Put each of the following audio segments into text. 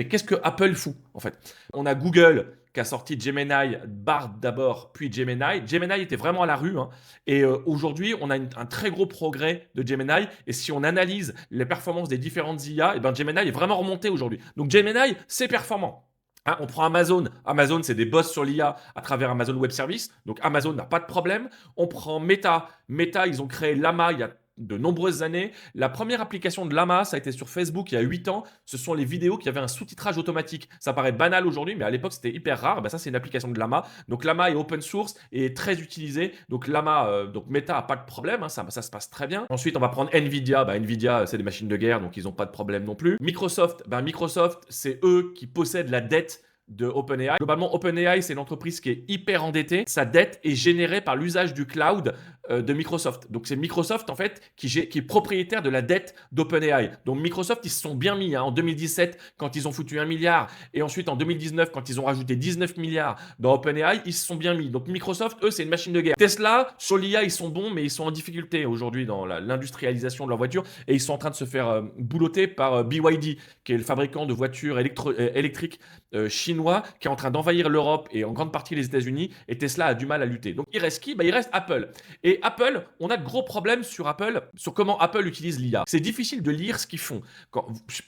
mais qu'est-ce que Apple fout en fait? On a Google qui a sorti Gemini, Bard d'abord, puis Gemini. Gemini était vraiment à la rue, hein, et aujourd'hui, on a un très gros progrès de Gemini. Et si on analyse les performances des différentes IA, et ben Gemini est vraiment remonté aujourd'hui. Donc Gemini, c'est performant. Hein, on prend Amazon. Amazon, c'est des boss sur l'IA à travers Amazon Web Services. Donc Amazon n'a pas de problème. On prend Meta. Meta, ils ont créé Llama il y a de nombreuses années. La première application de Llama, ça a été sur Facebook il y a 8 ans. Ce sont les vidéos qui avaient un sous-titrage automatique. Ça paraît banal aujourd'hui, mais à l'époque, c'était hyper rare. Ben, ça, c'est une application de Llama. Donc Llama est open source et est très utilisé. Donc Llama, donc Meta a pas de problème, hein, ça se passe très bien. Ensuite, on va prendre Nvidia. Ben, Nvidia, c'est des machines de guerre, donc ils n'ont pas de problème non plus. Microsoft, ben, Microsoft, c'est eux qui possèdent la dette de OpenAI. Globalement, OpenAI, c'est une entreprise qui est hyper endettée. Sa dette est générée par l'usage du cloud de Microsoft. Donc, c'est Microsoft, en fait, qui est propriétaire de la dette d'OpenAI. Donc, Microsoft, ils se sont bien mis, hein, en 2017, quand ils ont foutu 1 milliard, et ensuite en 2019, quand ils ont rajouté 19 milliards dans OpenAI, ils se sont bien mis. Donc, Microsoft, eux, c'est une machine de guerre. Tesla, sur l'IA, ils sont bons, mais ils sont en difficulté aujourd'hui dans l'industrialisation de leur voiture, et ils sont en train de se faire boulotter par BYD, qui est le fabricant de voitures électriques chinois, qui est en train d'envahir l'Europe et en grande partie les États-Unis, et Tesla a du mal à lutter. Donc il reste qui? Il reste Apple. Et Apple, on a de gros problèmes sur Apple, sur comment Apple utilise l'IA. C'est difficile de lire ce qu'ils font.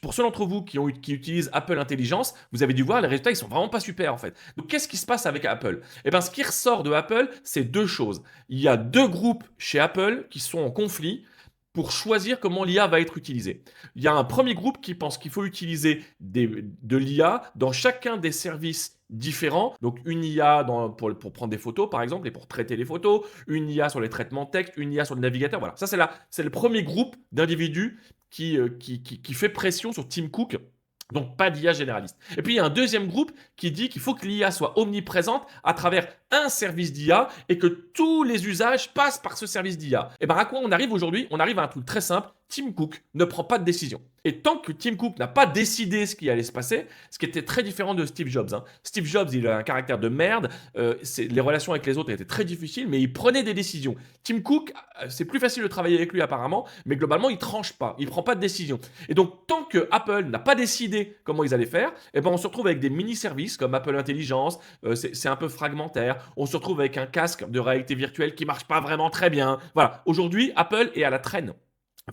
Pour ceux d'entre vous qui utilisent Apple Intelligence, vous avez dû voir, les résultats, ils sont vraiment pas super en fait. Donc qu'est-ce qui se passe avec Apple? Eh bien, ce qui ressort de Apple, c'est deux choses. Il y a deux groupes chez Apple qui sont en conflit pour choisir comment l'IA va être utilisée. Il y a un premier groupe qui pense qu'il faut utiliser de l'IA dans chacun des services différents. Donc une IA pour prendre des photos par exemple et pour traiter les photos, une IA sur les traitements de texte, une IA sur le navigateur. Voilà, ça c'est le premier groupe d'individus qui fait pression sur Tim Cook. Donc pas d'IA généraliste. Et puis il y a un deuxième groupe qui dit qu'il faut que l'IA soit omniprésente à travers un service d'IA et que tous les usages passent par ce service d'IA. Et bien à quoi on arrive aujourd'hui? On arrive à un truc très simple. Tim Cook ne prend pas de décision. Et tant que Tim Cook n'a pas décidé ce qui allait se passer, ce qui était très différent de Steve Jobs, hein. Steve Jobs, il a un caractère de merde, les relations avec les autres étaient très difficiles, mais il prenait des décisions. Tim Cook, c'est plus facile de travailler avec lui apparemment, mais globalement, il tranche pas, il prend pas de décision. Et donc, tant que Apple n'a pas décidé comment ils allaient faire, eh ben, on se retrouve avec des mini-services comme Apple Intelligence, c'est un peu fragmentaire, on se retrouve avec un casque de réalité virtuelle qui marche pas vraiment très bien. Voilà, aujourd'hui, Apple est à la traîne.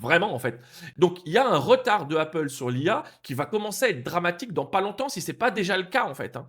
Vraiment, en fait. Donc, il y a un retard de Apple sur l'IA qui va commencer à être dramatique dans pas longtemps si c'est pas déjà le cas, en fait, hein.